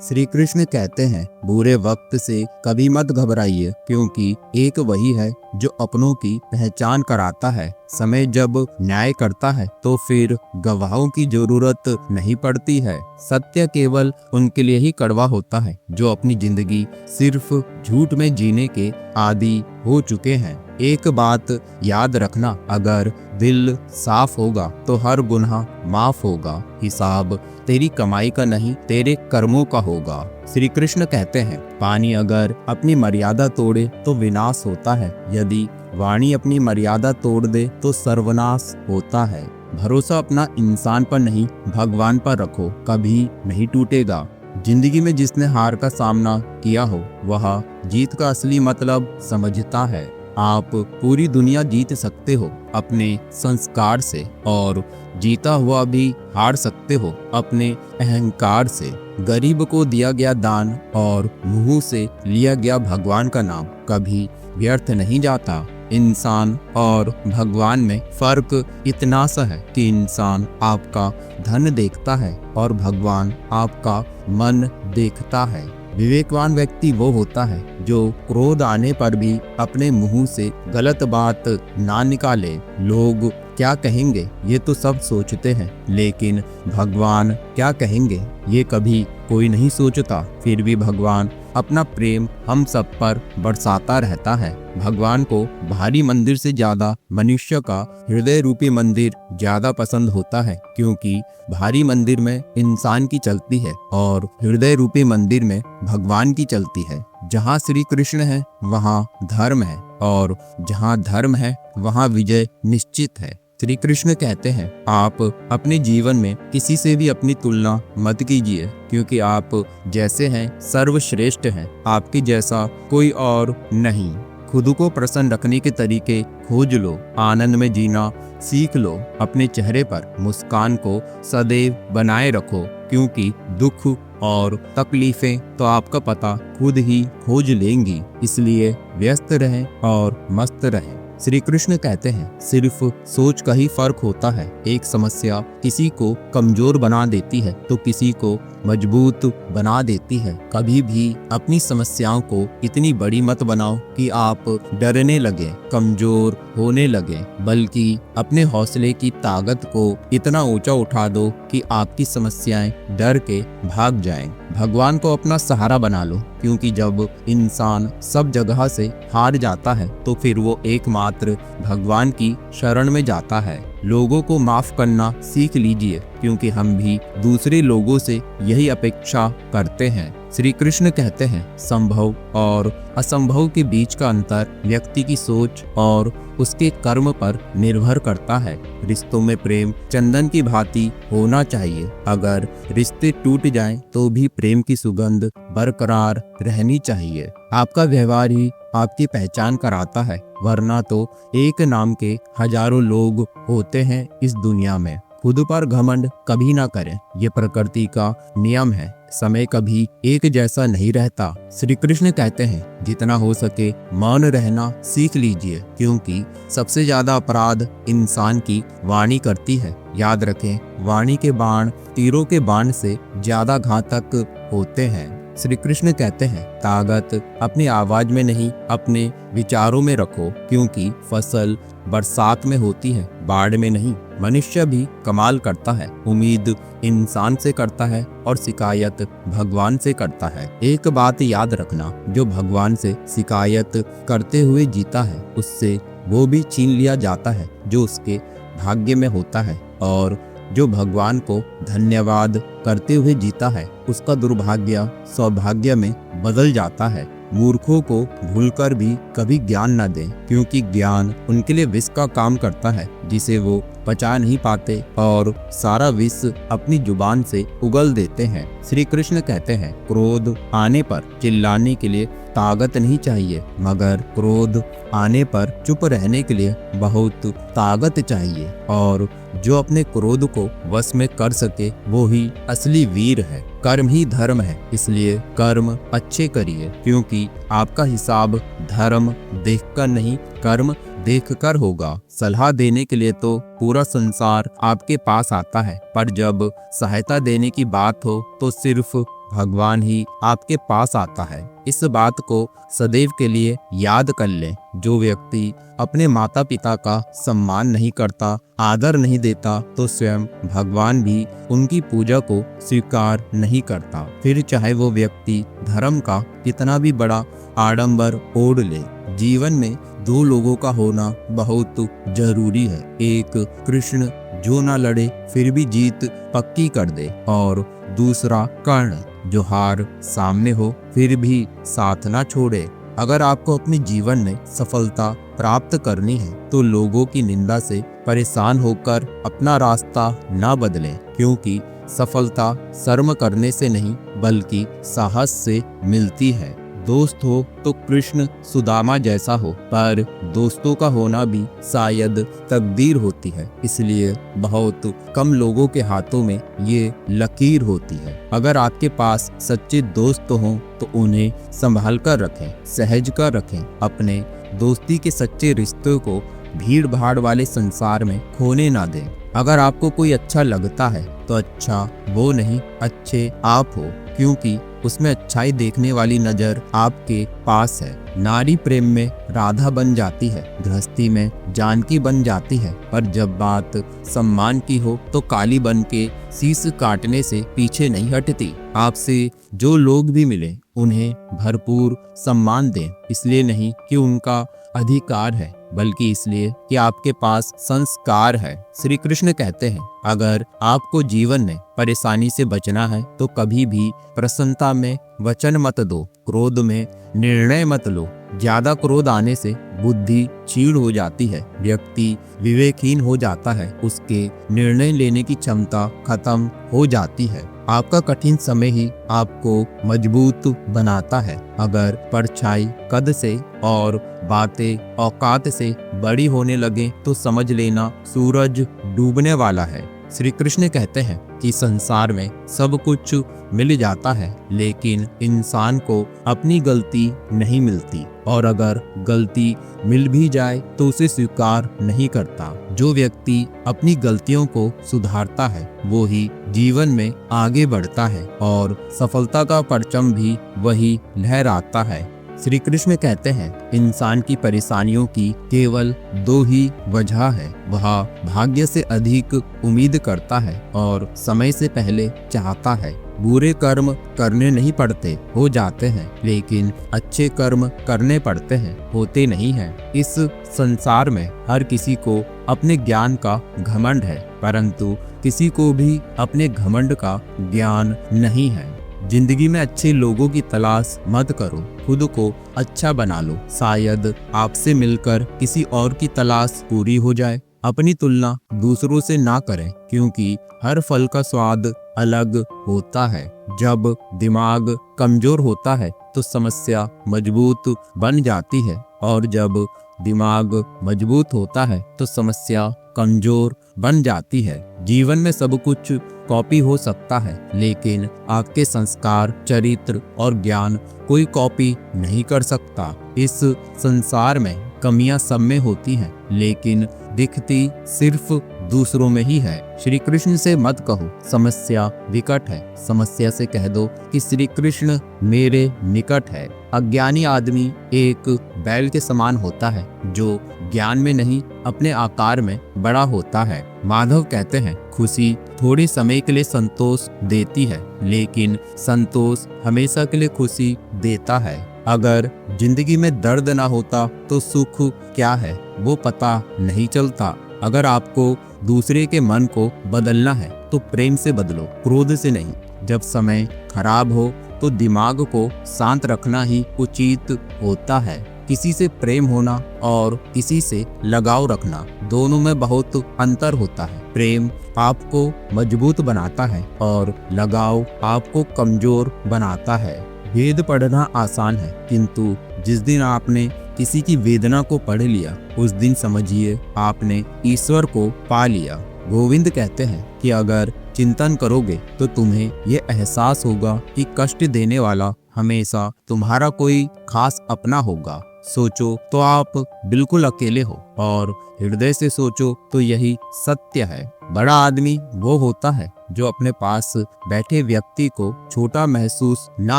श्री कृष्ण कहते हैं, बुरे वक्त से कभी मत घबराइए, क्योंकि एक वही है जो अपनों की पहचान कराता है। समय जब न्याय करता है तो फिर गवाहों की जरूरत नहीं पड़ती है। सत्य केवल उनके लिए ही कड़वा होता है जो अपनी जिंदगी सिर्फ झूठ में जीने के आदी हो चुके हैं। एक बात याद रखना, अगर दिल साफ होगा तो हर गुनाह माफ होगा। हिसाब तेरी कमाई का नहीं, तेरे कर्मों का होगा। श्री कृष्ण कहते हैं, पानी अगर अपनी मर्यादा तोड़े तो विनाश होता है, यदि वाणी अपनी मर्यादा तोड़ दे तो सर्वनाश होता है। भरोसा अपना इंसान पर नहीं, भगवान पर रखो, कभी नहीं टूटेगा। जिंदगी में जिसने हार का सामना किया हो वह जीत का असली मतलब समझता है। आप पूरी दुनिया जीत सकते हो अपने संस्कार से, और जीता हुआ भी हार सकते हो अपने अहंकार से। गरीब को दिया गया दान और मुंह से लिया गया भगवान का नाम कभी व्यर्थ नहीं जाता। इंसान और भगवान में फर्क इतना सा है कि इंसान आपका धन देखता है और भगवान आपका मन देखता है। विवेकवान व्यक्ति वो होता है जो क्रोध आने पर भी अपने मुंह से गलत बात ना निकाले। लोग क्या कहेंगे ये तो सब सोचते हैं, लेकिन भगवान क्या कहेंगे ये कभी कोई नहीं सोचता। फिर भी भगवान अपना प्रेम हम सब पर बरसाता रहता है। भगवान को भारी मंदिर से ज्यादा मनुष्य का हृदय रूपी मंदिर ज्यादा पसंद होता है, क्योंकि भारी मंदिर में इंसान की चलती है और हृदय रूपी मंदिर में भगवान की चलती है। जहाँ श्री कृष्ण है वहाँ धर्म है, और जहाँ धर्म है वहाँ विजय निश्चित है। श्री कृष्ण कहते हैं, आप अपने जीवन में किसी से भी अपनी तुलना मत कीजिए, क्योंकि आप जैसे हैं सर्वश्रेष्ठ हैं। आपके जैसा कोई और नहीं। खुद को प्रसन्न रखने के तरीके खोज लो, आनंद में जीना सीख लो। अपने चेहरे पर मुस्कान को सदैव बनाए रखो, क्योंकि दुख और तकलीफें तो आपका पता खुद ही खोज लेंगी। इसलिए व्यस्त रहें और मस्त रहें। श्री कृष्ण कहते हैं, सिर्फ सोच का ही फर्क होता है। एक समस्या किसी को कमजोर बना देती है तो किसी को मजबूत बना देती है। कभी भी अपनी समस्याओं को इतनी बड़ी मत बनाओ कि आप डरने लगे, कमजोर होने लगे, बल्कि अपने हौसले की ताकत को इतना ऊंचा उठा दो कि आपकी समस्याएं डर के भाग जाएं। भगवान को अपना सहारा बना लो, क्योंकि जब इंसान सब जगह से हार जाता है तो फिर वो एकमात्र भगवान की शरण में जाता है। लोगों को माफ करना सीख लीजिए, क्योंकि हम भी दूसरे लोगों से यही अपेक्षा करते हैं। श्री कृष्ण कहते हैं, संभव और असंभव के बीच का अंतर व्यक्ति की सोच और उसके कर्म पर निर्भर करता है। रिश्तों में प्रेम चंदन की भांति होना चाहिए। अगर रिश्ते टूट जाएं तो भी प्रेम की सुगंध बरकरार रहनी चाहिए। आपका व्यवहार ही आपकी पहचान कराता है, वरना तो एक नाम के हजारों लोग होते हैं इस दुनिया में। खुद पर घमंड कभी ना करें, ये प्रकृति का नियम है। समय कभी एक जैसा नहीं रहता। श्री कृष्ण कहते हैं, जितना हो सके मौन रहना सीख लीजिए, क्योंकि सबसे ज्यादा अपराध इंसान की वाणी करती है। याद रखें, वाणी के बाण तीरों के बाण से ज्यादा घातक होते हैं। श्री कृष्ण कहते हैं, ताकत अपनी आवाज में नहीं अपने विचारों में रखो, क्योंकि फसल बरसात में होती है, बाढ़ में नहीं। मनुष्य भी कमाल करता है, उम्मीद इंसान से करता है और शिकायत भगवान से करता है। एक बात याद रखना, जो भगवान से शिकायत करते हुए जीता है उससे वो भी छीन लिया जाता है जो उसके भाग्य में होता है, और जो भगवान को धन्यवाद करते हुए जीता है उसका दुर्भाग्य सौभाग्य में बदल जाता है। मूर्खों को भूलकर भी कभी ज्ञान न दें, क्योंकि ज्ञान उनके लिए विष का काम करता है जिसे वो पचा नहीं पाते और सारा विष अपनी जुबान से उगल देते हैं। श्री कृष्ण कहते हैं, क्रोध आने पर चिल्लाने के लिए ताकत नहीं चाहिए, मगर क्रोध आने पर चुप रहने के लिए बहुत ताकत चाहिए। और जो अपने क्रोध को वश में कर सके वो ही असली वीर है। कर्म ही धर्म है, इसलिए कर्म अच्छे करिए, क्योंकि आपका हिसाब धर्म देखकर नहीं कर्म देखकर होगा। सलाह देने के लिए तो पूरा संसार आपके पास आता है, पर जब सहायता देने की बात हो तो सिर्फ भगवान ही आपके पास आता है। इस बात को सदैव के लिए याद कर लें। जो व्यक्ति अपने माता पिता का सम्मान नहीं करता, आदर नहीं देता, तो स्वयं भगवान भी उनकी पूजा को स्वीकार नहीं करता। फिर चाहे वो व्यक्ति धर्म का कितना भी बड़ा आडंबर ओढ़ ले। जीवन में दो लोगों का होना बहुत जरूरी है। एक कृष्ण जो ना लड़े फिर भी जीत पक्की कर दे, और दूसरा कर्ण जो हार सामने हो फिर भी साथ ना छोड़े। अगर आपको अपने जीवन में सफलता प्राप्त करनी है तो लोगों की निंदा से परेशान होकर अपना रास्ता ना बदलें, क्योंकि सफलता शर्म करने से नहीं बल्कि साहस से मिलती है। दोस्त हो तो कृष्ण सुदामा जैसा हो, पर दोस्तों का होना भी शायद तकदीर होती है। इसलिए बहुत कम लोगों के हाथों में ये लकीर होती है। अगर आपके पास सच्चे दोस्त हों तो उन्हें संभाल कर रखें, सहज कर रखें। अपने दोस्ती के सच्चे रिश्तों को भीड़ भाड़ वाले संसार में खोने ना दें। अगर आपको कोई अच्छा लगता है तो अच्छा वो नहीं, अच्छे आप हो, क्योंकि उसमें अच्छाई देखने वाली नजर आपके पास है। नारी प्रेम में राधा बन जाती है, गृहस्थी में जानकी बन जाती है, पर जब बात सम्मान की हो तो काली बन के शीश काटने से पीछे नहीं हटती। आपसे जो लोग भी मिले उन्हें भरपूर सम्मान दें, इसलिए नहीं कि उनका अधिकार है बल्कि इसलिए कि आपके पास संस्कार है। श्री कृष्ण कहते हैं, अगर आपको जीवन में परेशानी से बचना है तो कभी भी प्रसन्नता में वचन मत दो, क्रोध में निर्णय मत लो। ज्यादा क्रोध आने से बुद्धि क्षीण हो जाती है, व्यक्ति विवेकहीन हो जाता है, उसके निर्णय लेने की क्षमता खत्म हो जाती है। आपका कठिन समय ही आपको मजबूत बनाता है। अगर परछाई कद से और बातें औकात से बड़ी होने लगे तो समझ लेना सूरज डूबने वाला है। श्री कृष्ण कहते हैं कि संसार में सब कुछ मिल जाता है, लेकिन इंसान को अपनी गलती नहीं मिलती, और अगर गलती मिल भी जाए तो उसे स्वीकार नहीं करता। जो व्यक्ति अपनी गलतियों को सुधारता है वो ही जीवन में आगे बढ़ता है, और सफलता का परचम भी वही लहराता है। श्री कृष्ण कहते हैं, इंसान की परेशानियों की केवल दो ही वजह है। वह भाग्य से अधिक उम्मीद करता है और समय से पहले चाहता है। बुरे कर्म करने नहीं पड़ते, हो जाते हैं, लेकिन अच्छे कर्म करने पड़ते हैं, होते नहीं हैं। इस संसार में हर किसी को अपने ज्ञान का घमंड है, परंतु किसी को भी अपने घमंड का ज्ञान नहीं है। जिंदगी में अच्छे लोगों की तलाश मत करो, खुद को अच्छा बना लो। शायद आपसे मिलकर किसी और की तलाश पूरी हो जाए। अपनी तुलना दूसरों से ना करें, क्योंकि हर फल का स्वाद अलग होता है। जब दिमाग कमजोर होता है तो समस्या मजबूत बन जाती है, और जब दिमाग मजबूत होता है तो समस्या कमजोर बन जाती है। जीवन में सब कुछ कॉपी हो सकता है, लेकिन आपके संस्कार, चरित्र और ज्ञान कोई कॉपी नहीं कर सकता। इस संसार में कमियां सब में होती हैं, लेकिन दिखती सिर्फ दूसरों में ही है। श्री कृष्ण से मत कहो समस्या विकट है, समस्या से कह दो कि श्री कृष्ण मेरे निकट है। अज्ञानी आदमी एक बैल के समान होता है जो ज्ञान में नहीं अपने आकार में बड़ा होता है। माधव कहते हैं, खुशी थोड़े समय के लिए संतोष देती है, लेकिन संतोष हमेशा के लिए खुशी देता है। अगर जिंदगी में दर्द ना होता तो सुख क्या है वो पता नहीं चलता। अगर आपको दूसरे के मन को बदलना है तो प्रेम से बदलो, क्रोध से नहीं। जब समय खराब हो तो दिमाग को शांत रखना ही उचित होता है। किसी से प्रेम होना और किसी से लगाव रखना, दोनों में बहुत अंतर होता है। प्रेम आपको मजबूत बनाता है और लगाव आपको कमजोर बनाता है। वेद पढ़ना आसान है, किंतु जिस दिन आपने किसी की वेदना को पढ़ लिया उस दिन समझिए आपने ईश्वर को पा लिया। गोविंद कहते हैं कि अगर चिंतन करोगे तो तुम्हें ये एहसास होगा कि कष्ट देने वाला हमेशा तुम्हारा कोई खास अपना होगा। सोचो तो आप बिल्कुल अकेले हो, और हृदय से सोचो तो यही सत्य है। बड़ा आदमी वो होता है जो अपने पास बैठे व्यक्ति को छोटा महसूस ना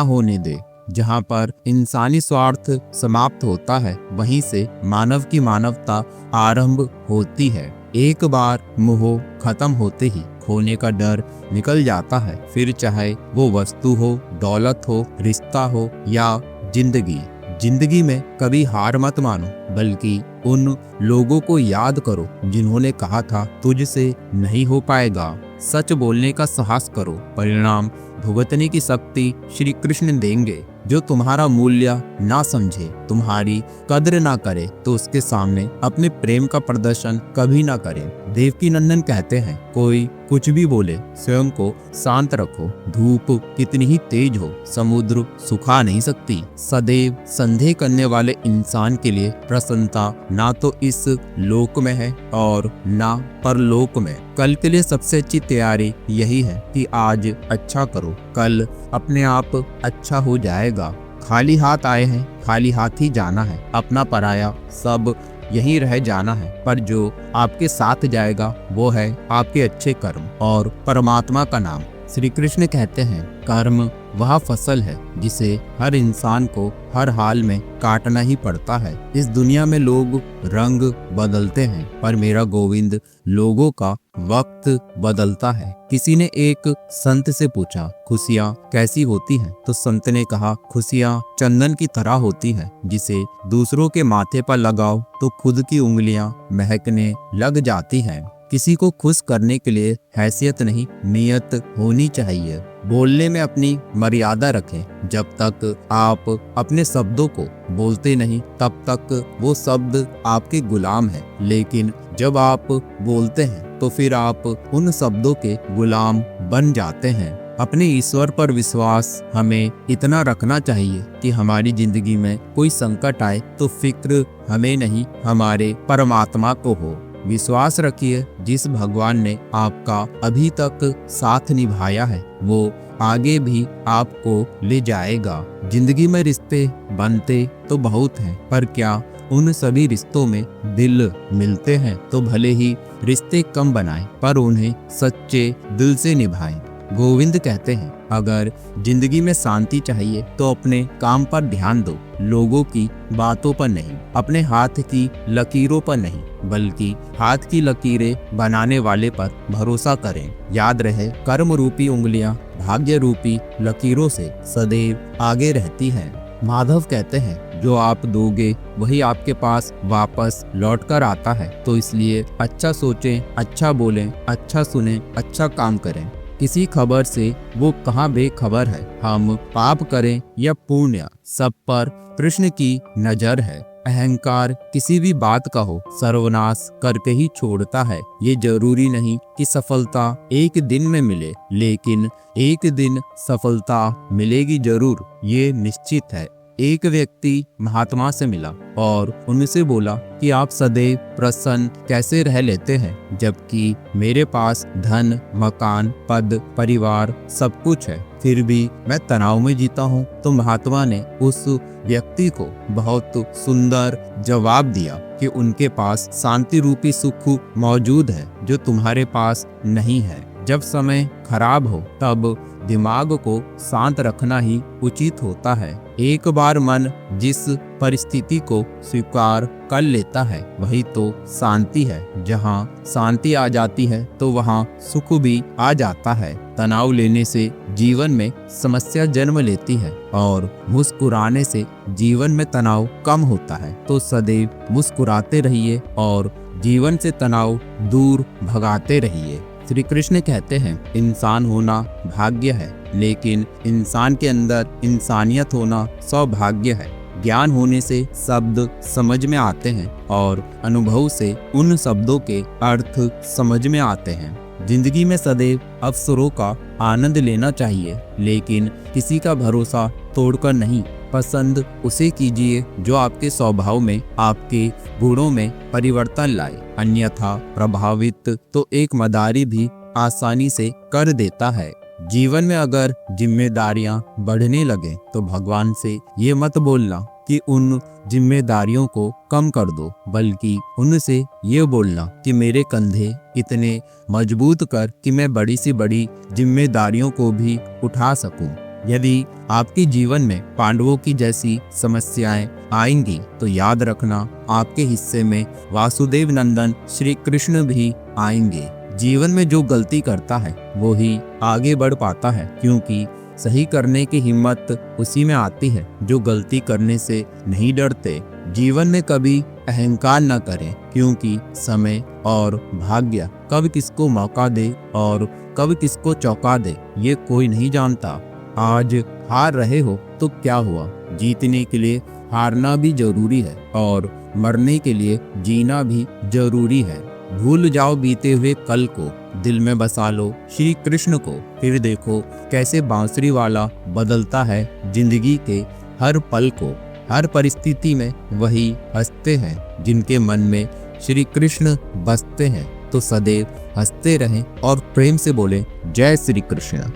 होने दे। जहाँ पर इंसानी स्वार्थ समाप्त होता है, वहीं से मानव की मानवता आरंभ होती है। एक बार मोह खत्म होते ही खोने का डर निकल जाता है, फिर चाहे वो वस्तु हो, दौलत हो, रिश्ता हो या जिंदगी। जिंदगी में कभी हार मत मानो, बल्कि उन लोगों को याद करो जिन्होंने कहा था तुझसे नहीं हो पाएगा। सच बोलने का साहस करो, परिणाम भुगतने की शक्ति श्री कृष्ण देंगे। जो तुम्हारा मूल्य ना समझे, तुम्हारी कद्र ना करे, तो उसके सामने अपने प्रेम का प्रदर्शन कभी ना करे। देवकी नंदन कहते हैं, कोई कुछ भी बोले, स्वयं को शांत रखो। धूप कितनी ही तेज हो, समुद्र सुखा नहीं सकती। सदैव संदेह करने वाले इंसान के लिए प्रसन्नता ना तो इस लोक में है और ना परलोक में। कल के लिए सबसे अच्छी तैयारी यही है कि आज अच्छा करो, कल अपने आप अच्छा हो जाएगा। खाली हाथ आए हैं, खाली हाथ ही जाना है। अपना पराया सब यहीं रह जाना है, पर जो आपके साथ जाएगा वो है आपके अच्छे कर्म और परमात्मा का नाम। श्री कृष्ण कहते हैं, कर्म वह फसल है जिसे हर इंसान को हर हाल में काटना ही पड़ता है। इस दुनिया में लोग रंग बदलते हैं, पर मेरा गोविंद लोगों का वक्त बदलता है। किसी ने एक संत से पूछा, खुशियाँ कैसी होती हैं? तो संत ने कहा, खुशियाँ चंदन की तरह होती है, जिसे दूसरों के माथे पर लगाओ तो खुद की उंगलियां महकने लग जाती हैं। किसी को खुश करने के लिए हैसियत नहीं, नियत होनी चाहिए। बोलने में अपनी मर्यादा रखें। जब तक आप अपने शब्दों को बोलते नहीं, तब तक वो शब्द आपके गुलाम हैं। लेकिन जब आप बोलते हैं तो फिर आप उन शब्दों के गुलाम बन जाते हैं। अपने ईश्वर पर विश्वास हमें इतना रखना चाहिए कि हमारी जिंदगी में कोई संकट आए तो फिक्र हमें नहीं, हमारे परमात्मा को हो। विश्वास रखिए, जिस भगवान ने आपका अभी तक साथ निभाया है वो आगे भी आपको ले जाएगा। जिंदगी में रिश्ते बनते तो बहुत हैं, पर क्या उन सभी रिश्तों में दिल मिलते हैं? तो भले ही रिश्ते कम बनाएं, पर उन्हें सच्चे दिल से निभाएं। गोविंद कहते हैं, अगर जिंदगी में शांति चाहिए तो अपने काम पर ध्यान दो, लोगों की बातों पर नहीं, अपने हाथ की लकीरों पर नहीं, बल्कि हाथ की लकीरें बनाने वाले पर भरोसा करें। याद रहे, कर्म रूपी उंगलियां भाग्य रूपी लकीरों से सदैव आगे रहती हैं। माधव कहते हैं, जो आप दोगे वही आपके पास वापस लौट कर आता है। तो इसलिए अच्छा सोचें, अच्छा बोलें, अच्छा सुनें, अच्छा काम करें। किसी खबर से वो कहाँ बेखबर है। हम पाप करें या पुण्य, सब पर कृष्ण की नजर है। अहंकार किसी भी बात का हो, सर्वनाश करके ही छोड़ता है। ये जरूरी नहीं कि सफलता एक दिन में मिले, लेकिन एक दिन सफलता मिलेगी जरूर, ये निश्चित है। एक व्यक्ति महात्मा से मिला और उनसे बोला कि आप सदैव प्रसन्न कैसे रह लेते हैं, जबकि मेरे पास धन, मकान, पद, परिवार सब कुछ है, फिर भी मैं तनाव में जीता हूँ। तो महात्मा ने उस व्यक्ति को बहुत सुंदर जवाब दिया कि उनके पास शांति रूपी सुख मौजूद है, जो तुम्हारे पास नहीं है। जब समय खराब हो तब दिमाग को शांत रखना ही उचित होता है। एक बार मन जिस परिस्थिति को स्वीकार कर लेता है वही तो शांति है। जहाँ शांति आ जाती है तो वहाँ सुख भी आ जाता है। तनाव लेने से जीवन में समस्या जन्म लेती है और मुस्कुराने से जीवन में तनाव कम होता है। तो सदैव मुस्कुराते रहिए और जीवन से तनाव दूर भगाते रहिए। श्री कृष्ण कहते हैं, इंसान होना भाग्य है, लेकिन इंसान के अंदर इंसानियत होना सौभाग्य है। ज्ञान होने से शब्द समझ में आते हैं और अनुभव से उन शब्दों के अर्थ समझ में आते हैं। जिंदगी में सदैव अवसरों का आनंद लेना चाहिए, लेकिन किसी का भरोसा तोड़कर नहीं। पसंद उसे कीजिए जो आपके स्वभाव में, आपके गुणों में परिवर्तन लाए, अन्यथा प्रभावित तो एक मदारी भी आसानी से कर देता है। जीवन में अगर जिम्मेदारियां बढ़ने लगे तो भगवान से ये मत बोलना कि उन जिम्मेदारियों को कम कर दो, बल्कि उनसे ये बोलना कि मेरे कंधे इतने मजबूत कर कि मैं बड़ी सी बड़ी जिम्मेदारियों को भी उठा सकूं। यदि आपके जीवन में पांडवों की जैसी समस्याएं आएंगी तो याद रखना आपके हिस्से में वासुदेव नंदन श्री कृष्ण भी आएंगे। जीवन में जो गलती करता है वो ही आगे बढ़ पाता है, क्योंकि सही करने की हिम्मत उसी में आती है जो गलती करने से नहीं डरते। जीवन में कभी अहंकार न करें, क्योंकि समय और भाग्य कब किसको मौका दे और कब किसको चौंका दे ये कोई नहीं जानता। आज हार रहे हो तो क्या हुआ, जीतने के लिए हारना भी जरूरी है और मरने के लिए जीना भी जरूरी है। भूल जाओ बीते हुए कल को, दिल में बसा लो श्री कृष्ण को, फिर देखो कैसे बांसुरी वाला बदलता है जिंदगी के हर पल को। हर परिस्थिति में वही हंसते हैं जिनके मन में श्री कृष्ण बसते हैं। तो सदैव हंसते रहें और प्रेम से बोलें जय श्री कृष्ण।